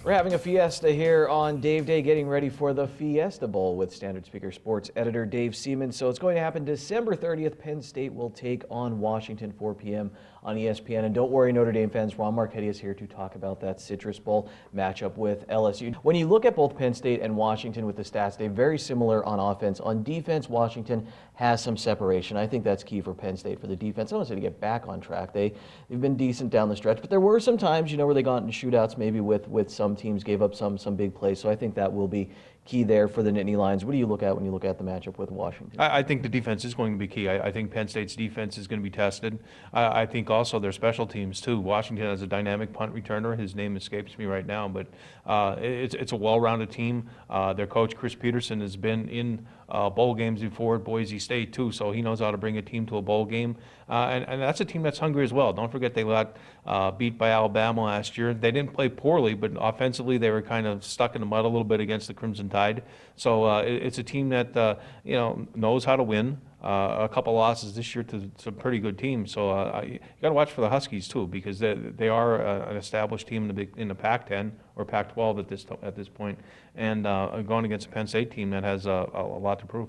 We're having a fiesta here on Dave Day, getting ready for the Fiesta Bowl with Standard Speaker Sports editor Dave Seaman. So it's going to happen December 30th. Penn State will take on Washington, 4 p.m. on ESPN. And don't worry, Notre Dame fans, Ron Marchetti is here to talk about that Citrus Bowl matchup with LSU. When you look at both Penn State and Washington with the stats, they're very similar on offense. On defense, Washington has some separation. I think that's key for Penn State for the defense. I don't want to say to get back on track. They've been decent down the stretch, but there were some times, where they got into shootouts, maybe with some teams gave up some big plays. So I think that will be key there for the Nittany Lions. What do you look at when you look at the matchup with Washington? I think the defense is going to be key. I think Penn State's defense is going to be tested. I think also their special teams too. Washington has a dynamic punt returner. His name escapes me right now, but it's a well-rounded team. Their coach Chris Peterson has been in bowl games before at Boise State too, so he knows how to bring a team to a bowl game. And that's a team that's hungry as well. Don't forget they got beat by Alabama last year. They didn't play poorly, but offensively they were kind of stuck in the mud a little bit against the Crimson Tide. So it's a team that knows how to win. A couple losses this year to some pretty good teams. So you got to watch for the Huskies too, because they are an established team in the Pac-10 or Pac-12 at this point, and going against a Penn State team that has a lot to prove.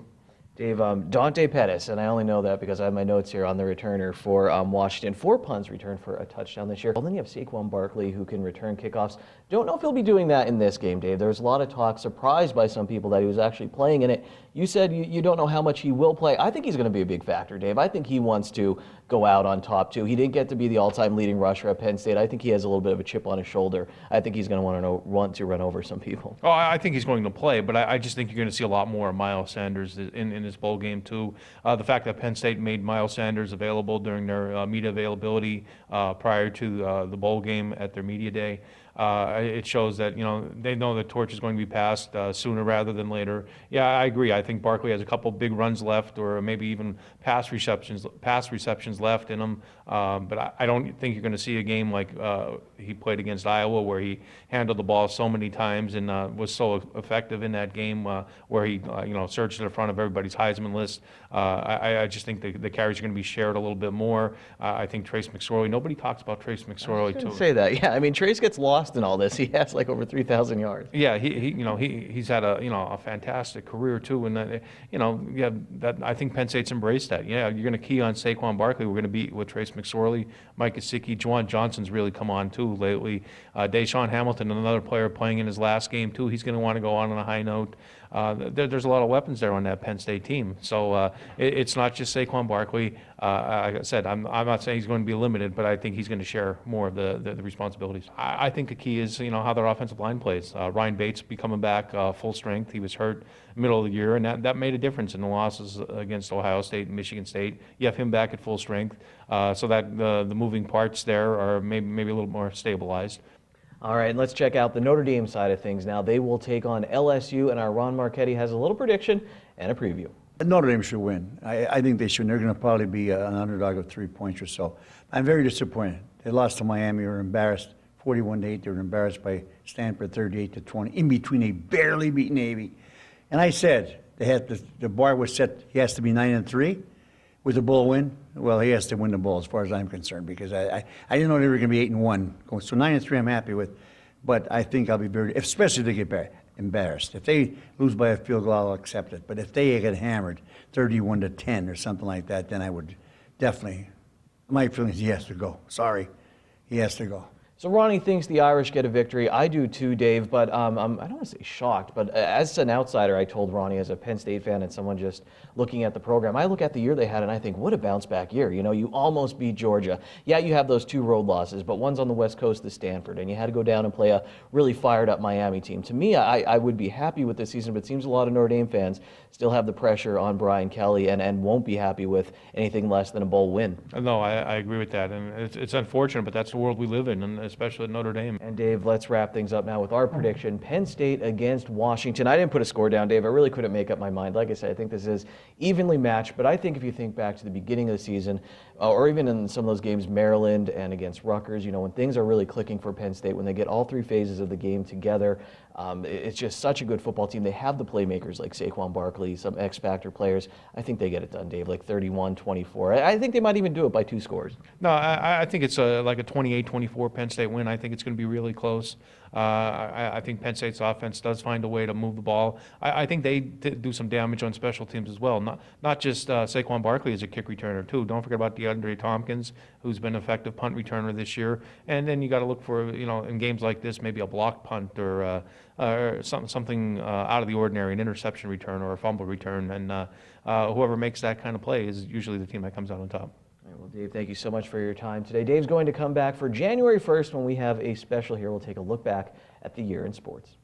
Dave, Dante Pettis, and I only know that because I have my notes here on the returner for Washington. 4 punts returned for a touchdown this year. Well, then you have Saquon Barkley, who can return kickoffs. Don't know if he'll be doing that in this game, Dave. There was a lot of talk, surprised by some people, that he was actually playing in it. You said you don't know how much he will play. I think he's going to be a big factor, Dave. I think he wants to go out on top, too. He didn't get to be the all-time leading rusher at Penn State. I think he has a little bit of a chip on his shoulder. I think he's going to want to run over some people. Oh, I think he's going to play, but I just think you're going to see a lot more of Miles Sanders in this bowl game, too. The fact that Penn State made Miles Sanders available during their media availability prior to the bowl game at their media day, it shows that they know the torch is going to be passed sooner rather than later. Yeah, I agree. I think Barkley has a couple big runs left, or maybe even pass receptions left in him. But I don't think you're going to see a game like he played against Iowa, where he handled the ball so many times and was so effective in that game, where he surged to the front of everybody's Heisman list. I just think the carries are going to be shared a little bit more. I think Trace McSorley. Nobody talks about Trace McSorley too. Say that. Yeah, I mean Trace gets lost in all this. He has like over 3,000 yards. Yeah, he's had a fantastic career too, and I think Penn State's embraced that. Yeah, you're going to key on Saquon Barkley. We're going to be with Trace McSorley, Mike Gesicki, Juwan Johnson's really come on too lately. Deshaun Hamilton, another player playing in his last game too. He's going to want to go on a high note. There's a lot of weapons there on that Penn State team. So it's not just Saquon Barkley. Like I said, I'm not saying he's going to be limited, but I think he's going to share more of the responsibilities. I think the key is how their offensive line plays. Ryan Bates be coming back full strength. He was hurt middle of the year, and that made a difference in the losses against Ohio State and Michigan State. You have him back at full strength, so that the moving parts there are maybe a little more stabilized. All right, let's check out the Notre Dame side of things now. They will take on LSU, and our Ron Marchetti has a little prediction and a preview. Notre Dame should win. I think they should. They're going to probably be an underdog of 3 points or so. I'm very disappointed. They lost to Miami. They were embarrassed, 41-8. They were embarrassed by Stanford, 38-20. In between, they barely beat Navy. And I said they had the bar was set. He has to be 9-3 with a bowl win. Well, he has to win the bowl as far as I'm concerned, because I didn't know they were going to be 8-1. So 9-3, I'm happy with. But I think I'll be very, especially if they get embarrassed. If they lose by a field goal, I'll accept it. But if they get hammered 31-10 or something like that, then I would definitely. My feeling is he has to go. Sorry, he has to go. So Ronnie thinks the Irish get a victory. I do too, Dave, but I don't want to say shocked, but as an outsider, I told Ronnie, as a Penn State fan and someone just looking at the program, I look at the year they had and I think, what a bounce back year. You almost beat Georgia. Yeah, you have those 2 road losses, but one's on the West Coast, the Stanford, and you had to go down and play a really fired up Miami team. To me, I would be happy with this season, but it seems a lot of Notre Dame fans still have the pressure on Brian Kelly and won't be happy with anything less than a bowl win. No, I agree with that, and it's unfortunate, but that's the world we live in, and especially at Notre Dame. And Dave, let's wrap things up now with our prediction. Penn State against Washington. I didn't put a score down, Dave. I really couldn't make up my mind. Like I said, I think this is evenly matched, but I think if you think back to the beginning of the season, or even in some of those games, Maryland and against Rutgers, when things are really clicking for Penn State, when they get all 3 phases of the game together, it's just such a good football team. They have the playmakers like Saquon Barkley, some X-factor players. I think they get it done, Dave, like 31-24. I think they might even do it by 2 scores. No, I think it's like a 28-24 Penn State. State win. I think it's going to be really close. I think Penn State's offense does find a way to move the ball. I think they do some damage on special teams as well. Not just Saquon Barkley as a kick returner too. Don't forget about DeAndre Tompkins, who's been an effective punt returner this year. And then you got to look for, in games like this, maybe a block punt or something out of the ordinary, an interception return or a fumble return. And whoever makes that kind of play is usually the team that comes out on top. All right, well, Dave, thank you so much for your time today. Dave's going to come back for January 1st when we have a special here. We'll take a look back at the year in sports.